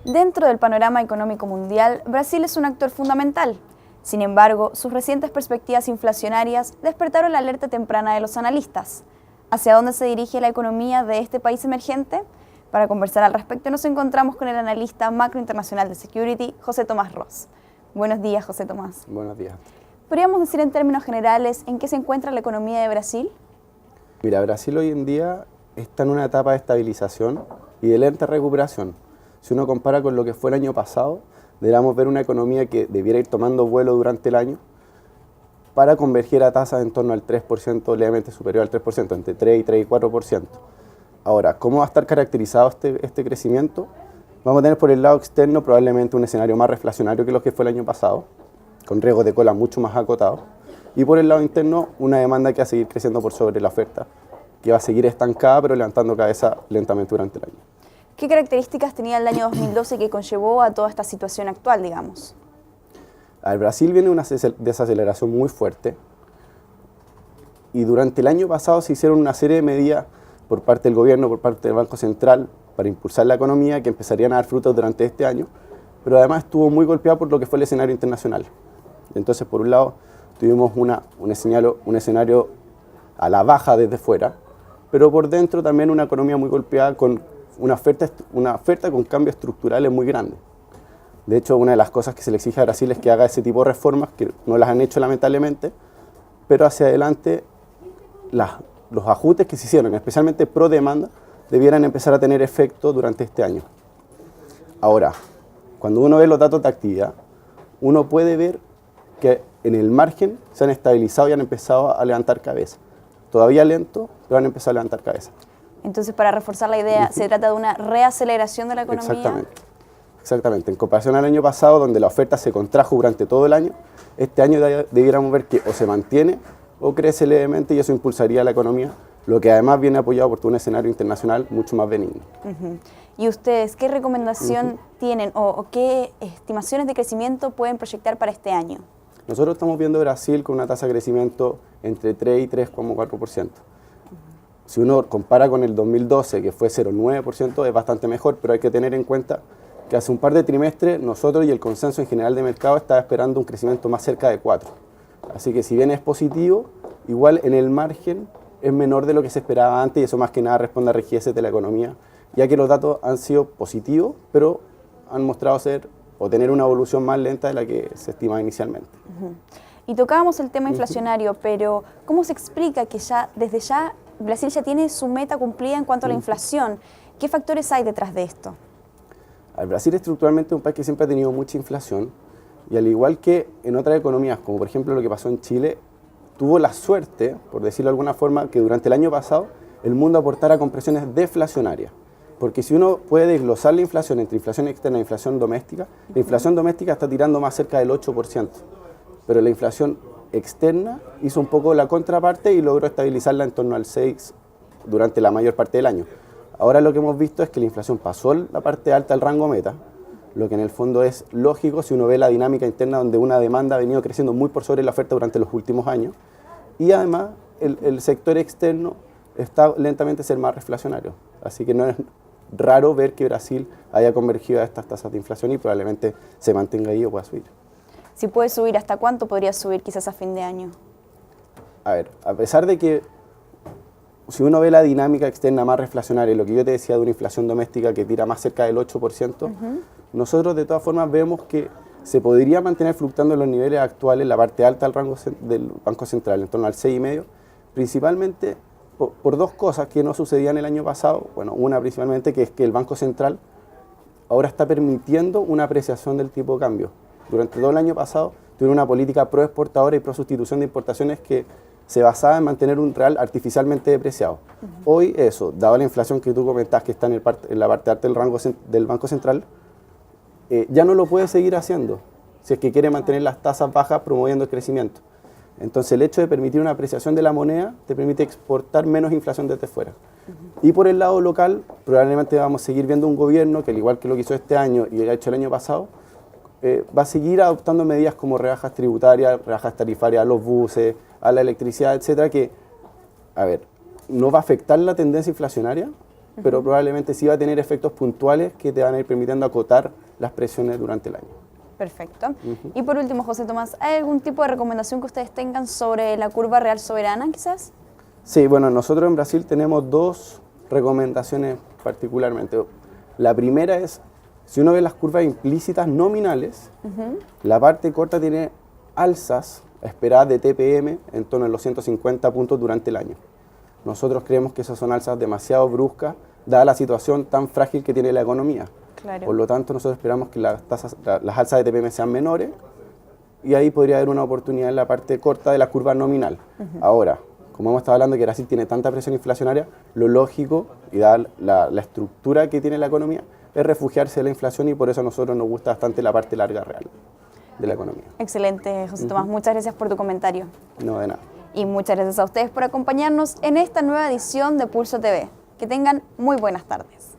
Dentro del panorama económico mundial, Brasil es un actor fundamental. Sin embargo, sus recientes perspectivas inflacionarias despertaron la alerta temprana de los analistas. ¿Hacia dónde se dirige la economía de este país emergente? Para conversar al respecto nos encontramos con el analista macro internacional de Security, José Tomás Ross. Buenos días, José Tomás. Buenos días. ¿Podríamos decir en términos generales en qué se encuentra la economía de Brasil? Mira, Brasil hoy en día está en una etapa de estabilización y de lenta recuperación. Si uno compara con lo que fue el año pasado, deberíamos ver una economía que debiera ir tomando vuelo durante el año para converger a tasas en torno al 3%, levemente superior al 3%, entre 3 y 3,4%. Ahora, ¿cómo va a estar caracterizado este crecimiento? Vamos a tener por el lado externo probablemente un escenario más reflacionario que lo que fue el año pasado, con riesgos de cola mucho más acotados. Y por el lado interno, una demanda que va a seguir creciendo por sobre la oferta, que va a seguir estancada pero levantando cabeza lentamente durante el año. ¿Qué características tenía el año 2012 que conllevó a toda esta situación actual, digamos? Al Brasil viene una desaceleración muy fuerte y durante el año pasado se hicieron una serie de medidas por parte del gobierno, por parte del Banco Central, para impulsar la economía que empezarían a dar frutos durante este año, pero además estuvo muy golpeado por lo que fue el escenario internacional. Entonces, por un lado, tuvimos un escenario a la baja desde fuera, pero por dentro también una economía muy golpeada con una oferta con cambios estructurales muy grandes. De hecho, una de las cosas que se le exige a Brasil es que haga ese tipo de reformas, que no las han hecho lamentablemente, pero hacia adelante los ajustes que se hicieron, especialmente pro demanda, debieran empezar a tener efecto durante este año. Ahora, cuando uno ve los datos de actividad, uno puede ver que en el margen se han estabilizado y han empezado a levantar cabeza. Todavía lento, pero han empezado a levantar cabeza. Entonces, para reforzar la idea, ¿se trata de una reaceleración de la economía? Exactamente. En comparación al año pasado, donde la oferta se contrajo durante todo el año, este año debiéramos ver que o se mantiene o crece levemente y eso impulsaría la economía, lo que además viene apoyado por todo un escenario internacional mucho más benigno. ¿Y ustedes qué recomendación tienen o qué estimaciones de crecimiento pueden proyectar para este año? Nosotros estamos viendo Brasil con una tasa de crecimiento entre 3 y 3,4%. Si uno compara con el 2012, que fue 0,9%, es bastante mejor, pero hay que tener en cuenta que hace un par de trimestres nosotros y el consenso en general de mercado estaba esperando un crecimiento más cerca de 4%. Así que si bien es positivo, igual en el margen es menor de lo que se esperaba antes y eso más que nada responde a rigideces de la economía, ya que los datos han sido positivos, pero han mostrado ser o tener una evolución más lenta de la que se estimaba inicialmente. Y tocábamos el tema inflacionario, pero ¿cómo se explica que desde ya Brasil ya tiene su meta cumplida en cuanto a la inflación? ¿Qué factores hay detrás de esto? Brasil estructuralmente es un país que siempre ha tenido mucha inflación y al igual que en otras economías, como por ejemplo lo que pasó en Chile, tuvo la suerte, por decirlo de alguna forma, que durante el año pasado el mundo aportara con presiones deflacionarias. Porque si uno puede desglosar la inflación entre inflación externa e inflación doméstica, la inflación doméstica está tirando más cerca del 8%, pero la inflación externa hizo un poco la contraparte y logró estabilizarla en torno al 6% durante la mayor parte del año. Ahora lo que hemos visto es que la inflación pasó la parte alta del rango meta, lo que en el fondo es lógico si uno ve la dinámica interna donde una demanda ha venido creciendo muy por sobre la oferta durante los últimos años y además el sector externo está lentamente a ser más reflacionario. Así que no es raro ver que Brasil haya convergido a estas tasas de inflación y probablemente se mantenga ahí o pueda subir. Si puede subir, ¿hasta cuánto podría subir quizás a fin de año? A ver, a pesar de que si uno ve la dinámica externa más reflacionaria y lo que yo te decía de una inflación doméstica que tira más cerca del 8%, nosotros de todas formas vemos que se podría mantener fluctuando en los niveles actuales, la parte alta del rango del Banco Central, en torno al 6,5%, principalmente por dos cosas que no sucedían el año pasado. Bueno, una principalmente que es que el Banco Central ahora está permitiendo una apreciación del tipo de cambio. Durante todo el año pasado tuvieron una política pro exportadora y pro sustitución de importaciones que se basaba en mantener un real artificialmente depreciado. Hoy eso, dado la inflación que tú comentás que está en la parte alta del rango del Banco Central, ya no lo puede seguir haciendo si es que quiere mantener las tasas bajas promoviendo el crecimiento. Entonces el hecho de permitir una apreciación de la moneda te permite exportar menos inflación desde fuera. Y por el lado local, probablemente vamos a seguir viendo un gobierno que al igual que lo que hizo este año y ha hecho el año pasado, va a seguir adoptando medidas como rebajas tributarias, rebajas tarifarias a los buses, a la electricidad, etcétera, que, a ver, no va a afectar la tendencia inflacionaria, pero probablemente sí va a tener efectos puntuales que te van a ir permitiendo acotar las presiones durante el año. Perfecto. Y por último, José Tomás, ¿hay algún tipo de recomendación que ustedes tengan sobre la curva real soberana, quizás? Sí, bueno, nosotros en Brasil tenemos dos recomendaciones particularmente. La primera es, si uno ve las curvas implícitas nominales, la parte corta tiene alzas esperadas de TPM en torno a los 150 puntos durante el año. Nosotros creemos que esas son alzas demasiado bruscas, dada la situación tan frágil que tiene la economía. Claro. Por lo tanto, nosotros esperamos que las alzas de TPM sean menores y ahí podría haber una oportunidad en la parte corta de la curva nominal. Ahora, como hemos estado hablando que Brasil tiene tanta presión inflacionaria, lo lógico y dada la estructura que tiene la economía es refugiarse de la inflación y por eso a nosotros nos gusta bastante la parte larga real de la economía. Excelente, José Tomás. Muchas gracias por tu comentario. No, de nada. Y muchas gracias a ustedes por acompañarnos en esta nueva edición de Pulso TV. Que tengan muy buenas tardes.